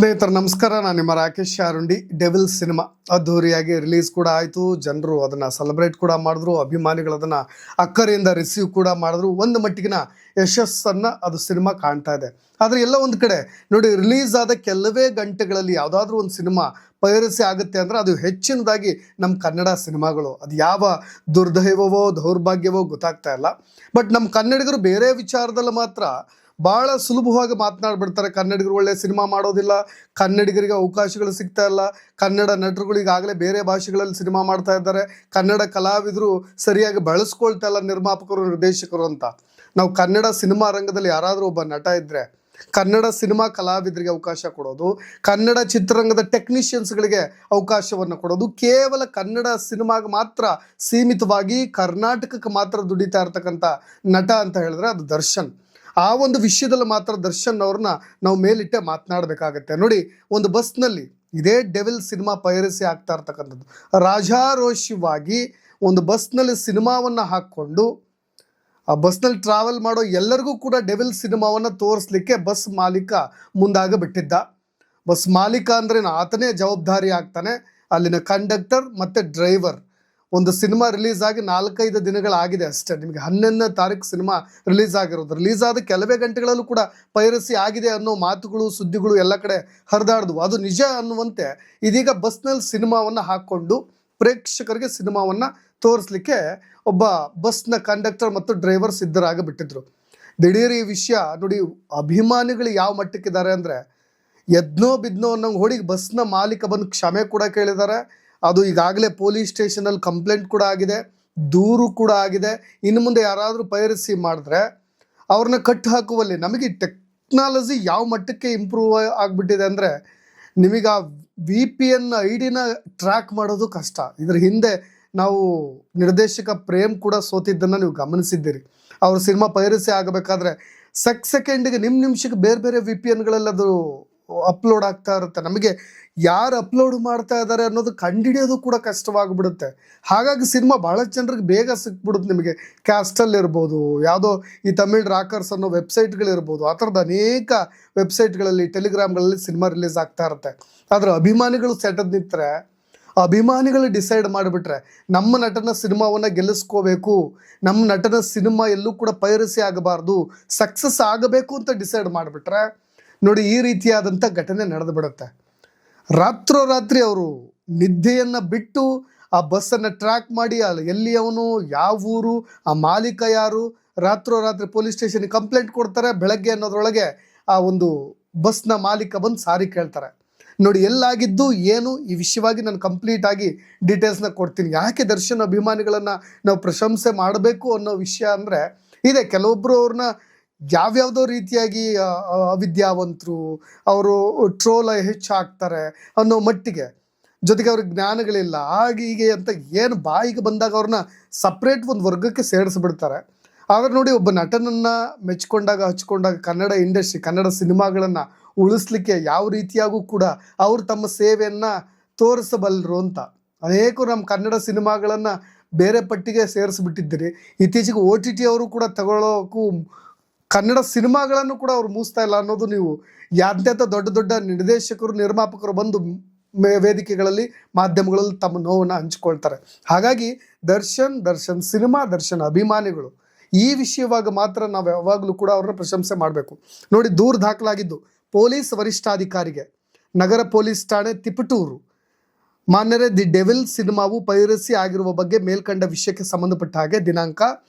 ಸ್ನೇಹಿತರೆ ನಮಸ್ಕಾರ, ನಾನು ನಿಮ್ಮ ರಾಕೇಶ್ ಶಾರುಂಡಿ. ಡೆವಿಲ್ ಸಿನಿಮಾ ಅದ್ದೂರಿಯಾಗಿ ರಿಲೀಸ್ ಕೂಡ ಆಯಿತು. ಜನರು ಅದನ್ನು ಸೆಲೆಬ್ರೇಟ್ ಕೂಡ ಮಾಡಿದ್ರು, ಅಭಿಮಾನಿಗಳು ಅದನ್ನು ಅಕ್ಕರೆಯಿಂದ ರಿಸೀವ್ ಕೂಡ ಮಾಡಿದ್ರು. ಒಂದು ಮಟ್ಟಿಗಿನ ಯಶಸ್ಸನ್ನು ಅದು ಸಿನಿಮಾ ಕಾಣ್ತಾ ಇದೆ. ಆದರೆ ಎಲ್ಲ ಒಂದು ಕಡೆ ನೋಡಿ, ರಿಲೀಸ್ ಆದ ಕೆಲವೇ ಗಂಟೆಗಳಲ್ಲಿ ಯಾವುದಾದ್ರೂ ಒಂದು ಸಿನಿಮಾ ಪೈರಸಿ ಆಗುತ್ತೆ ಅಂದರೆ ಅದು ಹೆಚ್ಚಿನದಾಗಿ ನಮ್ಮ ಕನ್ನಡ ಸಿನಿಮಾಗಳು. ಅದು ಯಾವ ದುರ್ದೈವವೋ ದೌರ್ಭಾಗ್ಯವೋ ಗೊತ್ತಾಗ್ತಾ ಇಲ್ಲ. ಬಟ್ ನಮ್ಮ ಕನ್ನಡಿಗರು ಬೇರೆ ವಿಚಾರದಲ್ಲಿ ಮಾತ್ರ ಭಾಳ ಸುಲಭವಾಗಿ ಮಾತನಾಡ್ಬಿಡ್ತಾರೆ. ಕನ್ನಡಿಗರು ಒಳ್ಳೆ ಸಿನಿಮಾ ಮಾಡೋದಿಲ್ಲ, ಕನ್ನಡಿಗರಿಗೆ ಅವಕಾಶಗಳು ಸಿಗ್ತಾ ಇಲ್ಲ, ಕನ್ನಡ ನಟರುಗಳು ಈಗಾಗಲೇ ಬೇರೆ ಭಾಷೆಗಳಲ್ಲಿ ಸಿನಿಮಾ ಮಾಡ್ತಾ ಇದ್ದಾರೆ, ಕನ್ನಡ ಕಲಾವಿದರು ಸರಿಯಾಗಿ ಬಳಸ್ಕೊಳ್ತಾ ಇಲ್ಲ ನಿರ್ಮಾಪಕರು ನಿರ್ದೇಶಕರು ಅಂತ. ನಾವು ಕನ್ನಡ ಸಿನಿಮಾ ರಂಗದಲ್ಲಿ ಯಾರಾದರೂ ಒಬ್ಬ ನಟ ಇದ್ದರೆ ಕನ್ನಡ ಸಿನಿಮಾ ಕಲಾವಿದರಿಗೆ ಅವಕಾಶ ಕೊಡೋದು, ಕನ್ನಡ ಚಿತ್ರರಂಗದ ಟೆಕ್ನಿಷಿಯನ್ಸ್ಗಳಿಗೆ ಅವಕಾಶವನ್ನು ಕೊಡೋದು, ಕೇವಲ ಕನ್ನಡ ಸಿನಿಮಾಗೆ ಮಾತ್ರ ಸೀಮಿತವಾಗಿ ಕರ್ನಾಟಕಕ್ಕೆ ಮಾತ್ರ ದುಡಿತಾ ಇರ್ತಕ್ಕಂಥ ನಟ ಅಂತ ಹೇಳಿದ್ರೆ ಅದು ದರ್ಶನ್. ಆ ಒಂದು ವಿಷಯದಲ್ಲಿ ಮಾತ್ರ ದರ್ಶನ್ ಅವ್ರನ್ನ ನಾವು ಮೇಲಿಟ್ಟೆ ಮಾತನಾಡಬೇಕಾಗತ್ತೆ. ನೋಡಿ, ಒಂದು ಬಸ್ನಲ್ಲಿ ಇದೇ ಡೆವಿಲ್ ಸಿನಿಮಾ ಪೈರಸಿ ಆಗ್ತಾ ಇರ್ತಕ್ಕಂಥದ್ದು. ರಾಜಾರೋಷವಾಗಿ ಒಂದು ಬಸ್ನಲ್ಲಿ ಸಿನಿಮಾವನ್ನು ಹಾಕ್ಕೊಂಡು ಆ ಬಸ್ನಲ್ಲಿ ಟ್ರಾವೆಲ್ ಮಾಡೋ ಎಲ್ಲರಿಗೂ ಕೂಡ ಡೆವಿಲ್ ಸಿನಿಮಾವನ್ನು ತೋರಿಸ್ಲಿಕ್ಕೆ ಬಸ್ ಮಾಲೀಕ ಮುಂದಾಗಬಿಟ್ಟಿದ್ದ. ಬಸ್ ಮಾಲೀಕ ಅಂದರೆ ಆತನೇ ಜವಾಬ್ದಾರಿ ಆಗ್ತಾನೆ. ಅಲ್ಲಿನ ಕಂಡಕ್ಟರ್ ಮತ್ತು ಡ್ರೈವರ್. ಒಂದು ಸಿನಿಮಾ ರಿಲೀಸ್ ಆಗಿ 4-5 ದಿನಗಳಾಗಿದೆ ಅಷ್ಟೇ. ನಿಮಗೆ 11ನೇ ತಾರೀಕು ಸಿನಿಮಾ ರಿಲೀಸ್ ಆಗಿರೋದು. ರಿಲೀಸ್ ಆದ ಕೆಲವೇ ಗಂಟೆಗಳಲ್ಲೂ ಕೂಡ ಪೈರಸಿ ಆಗಿದೆ ಅನ್ನೋ ಮಾತುಗಳು, ಸುದ್ದಿಗಳು ಎಲ್ಲ ಕಡೆ ಹರಿದಾಡ್ದು. ಅದು ನಿಜ ಅನ್ನುವಂತೆ ಇದೀಗ ಬಸ್ನಲ್ಲಿ ಸಿನಿಮಾವನ್ನು ಹಾಕ್ಕೊಂಡು ಪ್ರೇಕ್ಷಕರಿಗೆ ಸಿನಿಮಾವನ್ನು ತೋರಿಸ್ಲಿಕ್ಕೆ ಒಬ್ಬ ಬಸ್ನ ಕಂಡಕ್ಟರ್ ಮತ್ತು ಡ್ರೈವರ್ ಸಿದ್ಧರಾಗಿಬಿಟ್ಟಿದ್ರು. ದಿಢೀರ್ ಈ ವಿಷಯ ನೋಡಿ, ಅಭಿಮಾನಿಗಳು ಯಾವ ಮಟ್ಟಕ್ಕಿದ್ದಾರೆ ಅಂದರೆ ಎದ್ನೋ ಬಿದ್ನೋ ಅನ್ನೋಂಗೆ ಹೊಡಿ ಬಸ್ನ ಮಾಲೀಕ ಬಂದು ಕ್ಷಮೆ ಕೂಡ ಕೇಳಿದ್ದಾರೆ. ಅದು ಈಗಾಗಲೇ ಪೊಲೀಸ್ ಸ್ಟೇಷನಲ್ಲಿ ಕಂಪ್ಲೇಂಟ್ ಕೂಡ ಆಗಿದೆ, ದೂರು ಕೂಡ ಆಗಿದೆ. ಇನ್ನು ಮುಂದೆ ಯಾರಾದರೂ ಪೈರಸಿ ಮಾಡಿದ್ರೆ ಅವ್ರನ್ನ ಕಟ್ಟು ಹಾಕುವಲ್ಲಿ ನಮಗೆ ಟೆಕ್ನಾಲಜಿ ಯಾವ ಮಟ್ಟಕ್ಕೆ ಇಂಪ್ರೂವ್ ಆಗಿಬಿಟ್ಟಿದೆ ಅಂದರೆ ನಿಮಗೆ ಆ VPN ID-ನ ಟ್ರ್ಯಾಕ್ ಮಾಡೋದು ಕಷ್ಟ. ಇದ್ರ ಹಿಂದೆ ನಾವು ನಿರ್ದೇಶಕ ಪ್ರೇಮ್ ಕೂಡ ಸೋತಿದ್ದನ್ನು ನೀವು ಗಮನಿಸಿದ್ದೀರಿ. ಅವ್ರ ಸಿನಿಮಾ ಪೈರಸಿ ಆಗಬೇಕಾದ್ರೆ ಸೆಕೆಂಡಿಗೆ ನಿಮಿಷಕ್ಕೆ ಬೇರೆ ಬೇರೆ VPNಗಳಲ್ಲಿ ಅದು ಅಪ್ಲೋಡ್ ಆಗ್ತಾ ಇರುತ್ತೆ. ನಮಗೆ ಯಾರು ಅಪ್ಲೋಡ್ ಮಾಡ್ತಾ ಇದ್ದಾರೆ ಅನ್ನೋದು ಕಂಡುಹಿಡಿಯೋದು ಕೂಡ ಕಷ್ಟವಾಗಿಬಿಡುತ್ತೆ. ಹಾಗಾಗಿ ಸಿನಿಮಾ ಭಾಳ ಜನರಿಗೆ ಬೇಗ ಸಿಕ್ಬಿಡುತ್ತೆ. ನಿಮಗೆ ಕ್ಯಾಸ್ಟಲ್ ಇರ್ಬೋದು, ಯಾವುದೋ ಈ ತಮಿಳ್ ರಾಕರ್ಸ್ ಅನ್ನೋ ವೆಬ್ಸೈಟ್ಗಳಿರ್ಬೋದು, ಆ ಥರದ ಅನೇಕ ವೆಬ್ಸೈಟ್ಗಳಲ್ಲಿ, ಟೆಲಿಗ್ರಾಮ್ಗಳಲ್ಲಿ ಸಿನಿಮಾ ರಿಲೀಸ್ ಆಗ್ತಾ ಇರುತ್ತೆ. ಆದರೆ ಅಭಿಮಾನಿಗಳು ಸೆಟದ್ ನಿಂತರೆ, ಅಭಿಮಾನಿಗಳು ಡಿಸೈಡ್ ಮಾಡಿಬಿಟ್ರೆ ನಮ್ಮ ನಟನ ಸಿನಿಮಾವನ್ನು ಗೆಲ್ಲಿಸ್ಕೋಬೇಕು, ನಮ್ಮ ನಟನ ಸಿನಿಮಾ ಎಲ್ಲೂ ಕೂಡ ಪೈರಸಿ ಆಗಬಾರ್ದು, ಸಕ್ಸಸ್ ಆಗಬೇಕು ಅಂತ ಡಿಸೈಡ್ ಮಾಡಿಬಿಟ್ರೆ ನೋಡಿ ಈ ರೀತಿಯಾದಂಥ ಘಟನೆ ನಡೆದು ಬಿಡುತ್ತೆ. ರಾತ್ರೋರಾತ್ರಿ ಅವರು ನಿದ್ದೆಯನ್ನು ಬಿಟ್ಟು ಆ ಬಸ್ಸನ್ನು ಟ್ರ್ಯಾಕ್ ಮಾಡಿ ಅಲ್ಲಿ ಎಲ್ಲಿ ಅವನು, ಯಾವ ಊರು, ಆ ಮಾಲೀಕ ಯಾರು, ರಾತ್ರೋರಾತ್ರಿ ಪೊಲೀಸ್ ಸ್ಟೇಷನ್ಗೆ ಕಂಪ್ಲೇಂಟ್ ಕೊಡ್ತಾರೆ. ಬೆಳಗ್ಗೆ ಅನ್ನೋದ್ರೊಳಗೆ ಆ ಒಂದು ಬಸ್ನ ಮಾಲೀಕ ಬಂದು ಸಾರಿ ಕೇಳ್ತಾರೆ. ನೋಡಿ ಎಲ್ಲಾಗಿದ್ದು ಏನು ಈ ವಿಷಯವಾಗಿ ನಾನು ಕಂಪ್ಲೀಟ್ ಆಗಿ ಡೀಟೇಲ್ಸ್ನ ಕೊಡ್ತೀನಿ. ಯಾಕೆ ದರ್ಶನ್ ಅಭಿಮಾನಿಗಳನ್ನು ನಾವು ಪ್ರಶಂಸೆ ಮಾಡಬೇಕು ಅನ್ನೋ ವಿಷಯ ಅಂದರೆ ಇದೆ. ಕೆಲವೊಬ್ಬರು ಅವ್ರನ್ನ ಯಾವ್ಯಾವುದೋ ರೀತಿಯಾಗಿ ಅವಿದ್ಯಾವಂತರು, ಅವರು ಟ್ರೋಲ್ ಹೆಚ್ಚಾಗ್ತಾರೆ ಅನ್ನೋ ಮಟ್ಟಿಗೆ, ಜೊತೆಗೆ ಅವ್ರಿಗೆ ಜ್ಞಾನಗಳಿಲ್ಲ ಹಾಗೆ ಹೀಗೆ ಅಂತ ಏನು ಬಾಯಿಗೆ ಬಂದಾಗ ಅವ್ರನ್ನ ಸಪ್ರೇಟ್ ಒಂದು ವರ್ಗಕ್ಕೆ ಸೇರಿಸ್ಬಿಡ್ತಾರೆ. ಆದರೆ ನೋಡಿ, ಒಬ್ಬ ನಟನನ್ನು ಮೆಚ್ಕೊಂಡಾಗ ಹಚ್ಕೊಂಡಾಗ ಕನ್ನಡ ಇಂಡಸ್ಟ್ರಿ, ಕನ್ನಡ ಸಿನಿಮಾಗಳನ್ನು ಉಳಿಸ್ಲಿಕ್ಕೆ ಯಾವ ರೀತಿಯಾಗೂ ಕೂಡ ಅವರು ತಮ್ಮ ಸೇವೆಯನ್ನು ತೋರಿಸಬಲ್ಲರು ಅಂತ ಅನೇಕರು ನಮ್ಮ ಕನ್ನಡ ಸಿನಿಮಾಗಳನ್ನು ಬೇರೆ ಪಟ್ಟಿಗೆ ಸೇರಿಸ್ಬಿಟ್ಟಿದ್ದೀರಿ. ಇತ್ತೀಚೆಗೆ OTT ಅವರು ಕೂಡ ತಗೊಳ್ಳೋಕ್ಕೂ ಕನ್ನಡ ಸಿನಿಮಾಗಳನ್ನು ಕೂಡ ಅವ್ರು ಮೂಸ್ತಾ ಇಲ್ಲ ಅನ್ನೋದು ನೀವು ಯಾದ್ಯಂತ ದೊಡ್ಡ ದೊಡ್ಡ ನಿರ್ದೇಶಕರು, ನಿರ್ಮಾಪಕರು ಬಂದು ವೇದಿಕೆಗಳಲ್ಲಿ, ಮಾಧ್ಯಮಗಳಲ್ಲಿ ತಮ್ಮ ನೋವನ್ನು ಹಂಚಿಕೊಳ್ತಾರೆ. ಹಾಗಾಗಿ ದರ್ಶನ್ ಸಿನಿಮಾ, ದರ್ಶನ್ ಅಭಿಮಾನಿಗಳು ಈ ವಿಷಯವಾಗಿ ಮಾತ್ರ ನಾವು ಯಾವಾಗಲೂ ಕೂಡ ಅವ್ರನ್ನ ಪ್ರಶಂಸೆ ಮಾಡಬೇಕು. ನೋಡಿ, ದೂರು ದಾಖಲಾಗಿದ್ದು ಪೊಲೀಸ್ ವರಿಷ್ಠಾಧಿಕಾರಿಗೆ, ನಗರ ಪೊಲೀಸ್ ಠಾಣೆ ತಿಪಟೂರು. ಮಾನ್ಯರೇ, ದಿ ಡೆವಿಲ್ ಸಿನಿಮಾವು ಪೈರಸಿ ಆಗಿರುವ ಬಗ್ಗೆ ಮೇಲ್ಕಂಡ ವಿಷಯಕ್ಕೆ ಸಂಬಂಧಪಟ್ಟ ಹಾಗೆ ದಿನಾಂಕ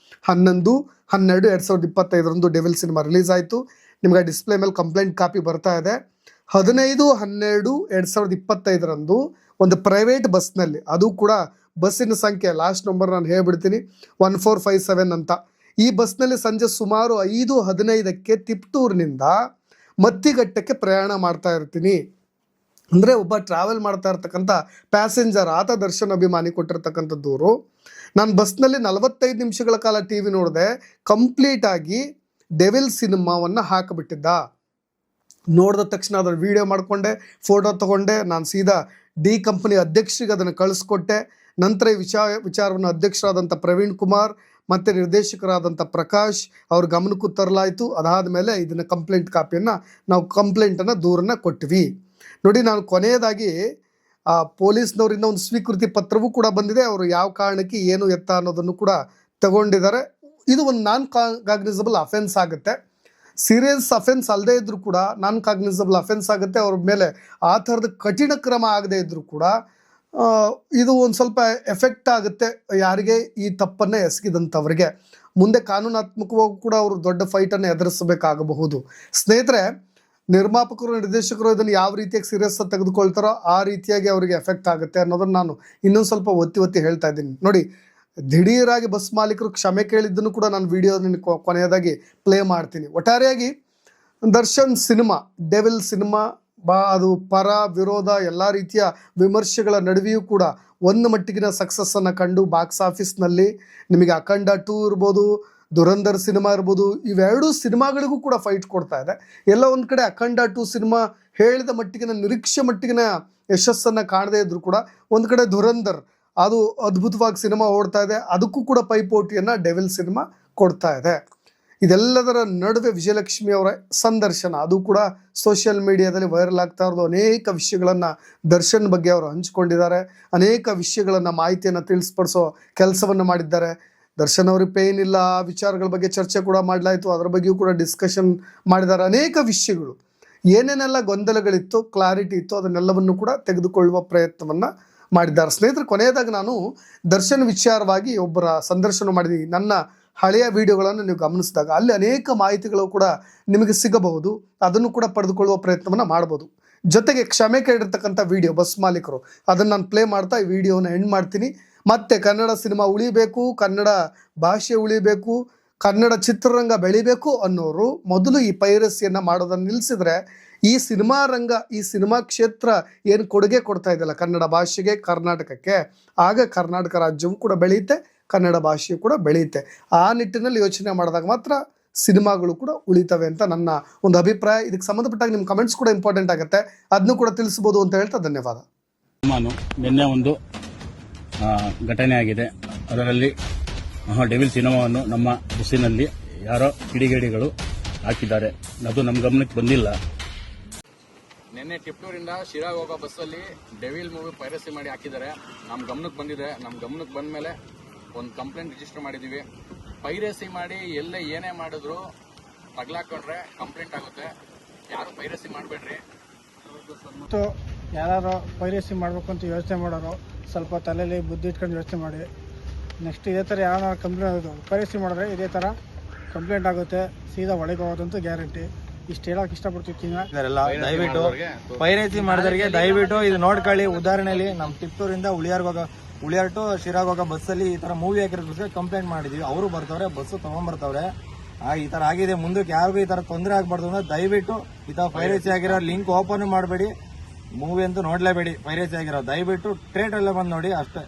11/12/2025 ಡೆವಿಲ್ ಸಿನಿಮಾ ರಿಲೀಸ್ ಆಯಿತು. ನಿಮ್ಗೆ ಡಿಸ್ಪ್ಲೇ ಮೇಲೆ ಕಂಪ್ಲೇಂಟ್ ಕಾಪಿ ಬರ್ತಾ ಇದೆ. 15/12/2025 ಒಂದು ಪ್ರೈವೇಟ್ ಬಸ್ನಲ್ಲಿ, ಅದು ಕೂಡ ಬಸ್ಸಿನ ಸಂಖ್ಯೆ ಲಾಸ್ಟ್ ನಂಬರ್ ನಾನು ಹೇಳ್ಬಿಡ್ತೀನಿ, 1457 ಅಂತ. ಈ ಬಸ್ನಲ್ಲಿ ಸಂಜೆ ಸುಮಾರು 5:15ಕ್ಕೆ ತಿಪಟೂರಿನಿಂದ ಮತ್ತಿಘಟ್ಟಕ್ಕೆ ಪ್ರಯಾಣ ಮಾಡ್ತಾ ಇರ್ತೀನಿ. ಅಂದರೆ ಒಬ್ಬ ಟ್ರಾವೆಲ್ ಮಾಡ್ತಾ ಇರ್ತಕ್ಕಂಥ ಪ್ಯಾಸೆಂಜರ್, ಆತ ದರ್ಶನ್ ಅಭಿಮಾನಿ ಕೊಟ್ಟಿರ್ತಕ್ಕಂಥ ದೂರು. ನಾನು ಬಸ್ನಲ್ಲಿ 45 ನಿಮಿಷಗಳ ಕಾಲ TV ನೋಡಿದೆ. ಕಂಪ್ಲೀಟಾಗಿ ಡೆವಿಲ್ ಸಿನಿಮಾವನ್ನು ಹಾಕಿಬಿಟ್ಟಿದ್ದ. ನೋಡಿದ ತಕ್ಷಣ ಅದರ ವಿಡಿಯೋ ಮಾಡಿಕೊಂಡೆ, ಫೋಟೋ ತೊಗೊಂಡೆ. ನಾನು ಸೀದಾ D ಕಂಪನಿ ಅಧ್ಯಕ್ಷರಿಗೆ ಅದನ್ನು ಕಳಿಸ್ಕೊಟ್ಟೆ. ನಂತರ ಈ ವಿಚಾರವನ್ನು ಅಧ್ಯಕ್ಷರಾದಂಥ ಪ್ರವೀಣ್ ಕುಮಾರ್ ಮತ್ತು ನಿರ್ದೇಶಕರಾದಂಥ ಪ್ರಕಾಶ್ ಅವ್ರ ಗಮನಕ್ಕೂ ತರಲಾಯಿತು. ಅದಾದ ಮೇಲೆ ಇದನ್ನು ಕಂಪ್ಲೇಂಟ್ ಕಾಪಿಯನ್ನು ನಾವು ದೂರನ್ನು ಕೊಟ್ವಿ. ನೋಡಿ, ನಾನು ಕೊನೆಯದಾಗಿ ಪೊಲೀಸ್ನವರಿಂದ ಒಂದು ಸ್ವೀಕೃತಿ ಪತ್ರವೂ ಕೂಡ ಬಂದಿದೆ. ಅವರು ಯಾವ ಕಾರಣಕ್ಕೆ ಏನು ಎತ್ತ ಅನ್ನೋದನ್ನು ಕೂಡ ತಗೊಂಡಿದ್ದಾರೆ. ಇದು ಒಂದು ನಾನ್ ಕಾಗ್ನಿಸಬಲ್ ಅಫೆನ್ಸ್ ಆಗುತ್ತೆ. ಸೀರಿಯಸ್ ಅಫೆನ್ಸ್ ಅಲ್ಲದೆ ಇದ್ರೂ ಕೂಡ ನಾನ್ ಕಾಗ್ನಿಸಬಲ್ ಅಫೆನ್ಸ್ ಆಗುತ್ತೆ. ಅವ್ರ ಮೇಲೆ ಆ ಥರದ ಕಠಿಣ ಕ್ರಮ ಆಗದೆ ಇದ್ರೂ ಕೂಡ ಇದು ಒಂದು ಸ್ವಲ್ಪ ಎಫೆಕ್ಟ್ ಆಗುತ್ತೆ ಯಾರಿಗೆ ಈ ತಪ್ಪನ್ನು ಎಸಗಿದಂಥವ್ರಿಗೆ. ಮುಂದೆ ಕಾನೂನಾತ್ಮಕವಾಗಿ ಕೂಡ ಅವರು ದೊಡ್ಡ ಫೈಟನ್ನು ಎದುರಿಸಬೇಕಾಗಬಹುದು. ಸ್ನೇಹಿತರೆ, ನಿರ್ಮಾಪಕರು, ನಿರ್ದೇಶಕರು ಇದನ್ನು ಯಾವ ರೀತಿಯಾಗಿ ಸೀರಿಯಸ್ ತೆಗೆದುಕೊಳ್ತಾರೋ ಆ ರೀತಿಯಾಗಿ ಅವರಿಗೆ ಎಫೆಕ್ಟ್ ಆಗುತ್ತೆ ಅನ್ನೋದನ್ನು ನಾನು ಇನ್ನೊಂದು ಸ್ವಲ್ಪ ಒತ್ತಿ ಹೇಳ್ತಾ ಇದ್ದೀನಿ. ನೋಡಿ, ದಿಢೀರಾಗಿ ಬಸ್ ಮಾಲೀಕರು ಕ್ಷಮೆ ಕೇಳಿದ್ದನ್ನು ಕೂಡ ನಾನು ವಿಡಿಯೋದಲ್ಲಿ ಕೊನೆಯದಾಗಿ ಪ್ಲೇ ಮಾಡ್ತೀನಿ. ಒಟ್ಟಾರೆಯಾಗಿ ದರ್ಶನ್ ಸಿನಿಮಾ, ಡೆವಿಲ್ ಸಿನಿಮಾ ಅದು ಪರ ವಿರೋಧ ಎಲ್ಲ ರೀತಿಯ ವಿಮರ್ಶೆಗಳ ನಡುವೆಯೂ ಕೂಡ ಒಂದು ಮಟ್ಟಿಗಿನ ಸಕ್ಸಸ್ಸನ್ನು ಕಂಡು ಬಾಕ್ಸ್ ಆಫೀಸ್ನಲ್ಲಿ ನಿಮಗೆ ಅಖಂಡ 2 ಇರ್ಬೋದು, ದುರಂಧರ್ ಸಿನಿಮಾ ಇರ್ಬೋದು, ಇವೆರಡೂ ಸಿನಿಮಾಗಳಿಗೂ ಕೂಡ ಫೈಟ್ ಕೊಡ್ತಾ ಇದೆ. ಎಲ್ಲ ಒಂದು ಕಡೆ ಅಖಂಡ 2 ಸಿನಿಮಾ ಹೇಳಿದ ಮಟ್ಟಿಗಿನ ನಿರೀಕ್ಷೆ ಮಟ್ಟಿಗಿನ ಯಶಸ್ಸನ್ನು ಕಾಣದೇ ಇದ್ರು ಕೂಡ ಒಂದು ಕಡೆ ದುರಂಧರ್ ಅದು ಅದ್ಭುತವಾಗಿ ಸಿನಿಮಾ ಓಡ್ತಾ ಇದೆ. ಅದಕ್ಕೂ ಕೂಡ ಪೈಪೋಟಿಯನ್ನು ಡೆವಿಲ್ ಸಿನಿಮಾ ಕೊಡ್ತಾ ಇದೆ. ಇದೆಲ್ಲದರ ನಡುವೆ ವಿಜಯಲಕ್ಷ್ಮಿ ಅವರ ಸಂದರ್ಶನ, ಅದು ಕೂಡ ಸೋಷಿಯಲ್ ಮೀಡಿಯಾದಲ್ಲಿ ವೈರಲ್ ಆಗ್ತಾ ಇರೋದು. ಅನೇಕ ವಿಷಯಗಳನ್ನು ದರ್ಶನ್ ಬಗ್ಗೆ ಅವರು ಹಂಚಿಕೊಂಡಿದ್ದಾರೆ. ಅನೇಕ ವಿಷಯಗಳನ್ನು, ಮಾಹಿತಿಯನ್ನು ತಿಳಿಸ್ಪಡಿಸೋ ಕೆಲಸವನ್ನು ಮಾಡಿದ್ದಾರೆ. ದರ್ಶನ್ ಅವ್ರಿಗೆ ಪೇನ್ ಇಲ್ಲ, ಆ ವಿಚಾರಗಳ ಬಗ್ಗೆ ಚರ್ಚೆ ಕೂಡ ಮಾಡಲಾಯಿತು. ಅದರ ಬಗ್ಗೆಯೂ ಕೂಡ ಡಿಸ್ಕಷನ್ ಮಾಡಿದ್ದಾರೆ. ಅನೇಕ ವಿಷಯಗಳು, ಏನೇನೆಲ್ಲ ಗೊಂದಲಗಳಿತ್ತು, ಕ್ಲಾರಿಟಿ ಇತ್ತು, ಅದನ್ನೆಲ್ಲವನ್ನು ಕೂಡ ತೆಗೆದುಕೊಳ್ಳುವ ಪ್ರಯತ್ನವನ್ನು ಮಾಡಿದ್ದಾರೆ. ಸ್ನೇಹಿತರೆ, ಕೊನೆಯದಾಗಿ ನಾನು ದರ್ಶನ್ ವಿಚಾರವಾಗಿ ಒಬ್ಬರ ಸಂದರ್ಶನ ಮಾಡಿದ್ದೀನಿ. ನನ್ನ ಹಳೆಯ ವಿಡಿಯೋಗಳನ್ನು ನೀವು ಗಮನಿಸಿದಾಗ ಅಲ್ಲಿ ಅನೇಕ ಮಾಹಿತಿಗಳು ಕೂಡ ನಿಮಗೆ ಸಿಗಬಹುದು. ಅದನ್ನು ಕೂಡ ಪಡೆದುಕೊಳ್ಳುವ ಪ್ರಯತ್ನವನ್ನು ಮಾಡ್ಬೋದು. ಜೊತೆಗೆ ಕ್ಷಮೆ ಕೇಳಿರ್ತಕ್ಕಂಥ ವಿಡಿಯೋ ಬಸ್ ಮಾಲೀಕರು, ಅದನ್ನು ನಾನು ಪ್ಲೇ ಮಾಡ್ತಾ ಈ ವಿಡಿಯೋನ ಎಂಡ್ ಮಾಡ್ತೀನಿ. ಮತ್ತೆ ಕನ್ನಡ ಸಿನಿಮಾ ಉಳಿಬೇಕು, ಕನ್ನಡ ಭಾಷೆ ಉಳಿಬೇಕು, ಕನ್ನಡ ಚಿತ್ರರಂಗ ಬೆಳಿಬೇಕು ಅನ್ನೋರು ಮೊದಲು ಈ ಪೈರಸಿಯನ್ನು ಮಾಡೋದನ್ನು ನಿಲ್ಲಿಸಿದ್ರೆ ಈ ಸಿನಿಮಾ ರಂಗ, ಈ ಸಿನಿಮಾ ಕ್ಷೇತ್ರ ಏನು ಕೊಡುಗೆ ಕೊಡ್ತಾ ಇದೆಯಲ್ಲ ಕನ್ನಡ ಭಾಷೆಗೆ, ಕರ್ನಾಟಕಕ್ಕೆ, ಆಗ ಕರ್ನಾಟಕ ರಾಜ್ಯವು ಕೂಡ ಬೆಳೆಯುತ್ತೆ, ಕನ್ನಡ ಭಾಷೆಯು ಕೂಡ ಬೆಳೆಯುತ್ತೆ. ಆ ನಿಟ್ಟಿನಲ್ಲಿ ಯೋಚನೆ ಮಾಡಿದಾಗ ಮಾತ್ರ ಸಿನಿಮಾಗಳು ಕೂಡ ಉಳಿತವೆ ಅಂತ ನನ್ನ ಒಂದು ಅಭಿಪ್ರಾಯ. ಇದಕ್ಕೆ ಸಂಬಂಧಪಟ್ಟಾಗ ನಿಮ್ಮ ಕಮೆಂಟ್ಸ್ ಕೂಡ ಇಂಪಾರ್ಟೆಂಟ್ ಆಗುತ್ತೆ, ಅದನ್ನು ಕೂಡ ತಿಳಿಸ್ಬೋದು ಅಂತ ಹೇಳ್ತಾ ಧನ್ಯವಾದ. ನಿನ್ನೆ ಒಂದು ಘಟನೆ ಆಗಿದೆ. ಅದರಲ್ಲಿ ಡೆವಿಲ್ ಸಿನಿಮಾವನ್ನು ನಮ್ಮ ಬಸ್ಸಿನಲ್ಲಿ ಯಾರೋ ಕಿಡಿಗೇಡಿಗಳು ಹಾಕಿದ್ದಾರೆ. ಅದು ನಮ್ಮ ಗಮನಕ್ಕೆ ಬಂದಿಲ್ಲ. ನಿನ್ನೆ ಟಿಪ್ಟೂರಿಂದ ಶಿರಾಗ್ ಹೋಗೋ ಬಸ್ಸಲ್ಲಿ ಡೆವಿಲ್ ಮೂವಿ ಪೈರಸಿ ಮಾಡಿ ಹಾಕಿದ್ದಾರೆ. ನಮ್ಮ ಗಮನಕ್ಕೆ ಬಂದಿದೆ. ನಮ್ಮ ಗಮನಕ್ಕೆ ಬಂದ ಮೇಲೆ ಒಂದು ಕಂಪ್ಲೇಂಟ್ ರಿಜಿಸ್ಟರ್ ಮಾಡಿದ್ದೀವಿ. ಪೈರಸಿ ಮಾಡಿ ಎಲ್ಲೇ ಏನೇ ಮಾಡಿದ್ರು ತಗ್ಲಾಕೊಂಡ್ರೆ ಕಂಪ್ಲೇಂಟ್ ಆಗುತ್ತೆ. ಯಾರು ಪೈರಸಿ ಮಾಡಬೇಡ್ರಿ. ಮತ್ತು ಯಾರು ಪೈರಸಿ ಮಾಡಬೇಕು ಅಂತ ಯೋಚನೆ ಮಾಡೋರು ಸ್ವಲ್ಪ ತಲೆಯಲ್ಲಿ ಬುದ್ಧಿ ಇಟ್ಕೊಂಡು ಯೋಚನೆ ಮಾಡಿ. ನೆಕ್ಸ್ಟ್ ಇದೇ ಥರ ಯಾರು ಕಂಪ್ಲೇಂಟ್ ಪೈರಸಿ ಮಾಡಿದ್ರೆ ಇದೇ ಥರ ಕಂಪ್ಲೇಂಟ್ ಆಗುತ್ತೆ, ಸೀದಾ ಒಳಗೆ ಹೋಗೋದಂತೂ ಗ್ಯಾರಂಟಿ. ಇಷ್ಟು ಹೇಳೋಕೆ ಇಷ್ಟಪಡ್ತಿರ್ತೀನಿ. ದಯವಿಟ್ಟು ಪೈರಸಿ ಮಾಡಿದವರಿಗೆ ದಯವಿಟ್ಟು ಇದು ನೋಡ್ಕೊಳ್ಳಿ. ಉದಾಹರಣೆಯಲ್ಲಿ ನಮ್ಮ ಟಿಪ್ಟೂರಿಂದ ಉಳಿಯಾರ್ ಟು ಶಿರಾಗ್ ಹೋಗೋ ಬಸ್ಸಲ್ಲಿ ಈ ತರ ಮೂವಿ ಹಾಕಿರೋದಕ್ಕೆ ಕಂಪ್ಲೇಂಟ್ ಮಾಡಿದೀವಿ. ಅವರು ಬರ್ತಾವ್ರೆ, ಬಸ್ಸು ತಗೊಂಡ್ಬರ್ತಾವ್ರೆ. ಈ ತರ ಆಗಿದೆ. ಮುಂದಕ್ಕೆ ಯಾರಿಗೂ ಈ ತರ ತೊಂದರೆ ಆಗ್ಬಾರ್ದು ಅಂದ್ರೆ ದಯವಿಟ್ಟು ಈ ತರ ಪೈರಸಿ ಆಗಿರೋ ಲಿಂಕ್ ಓಪನ್ ಮಾಡಬೇಡಿ. ಮೂವಿ ಅಂತೂ ನೋಡ್ಲೇಬೇಡಿ. ಪೈರಸಿ ಆಗಿರೋ ದಯವಿಟ್ಟು ಥಿಯೇಟರ್ ಅಲ್ಲೇ ಬಂದು ನೋಡಿ ಅಷ್ಟೇ.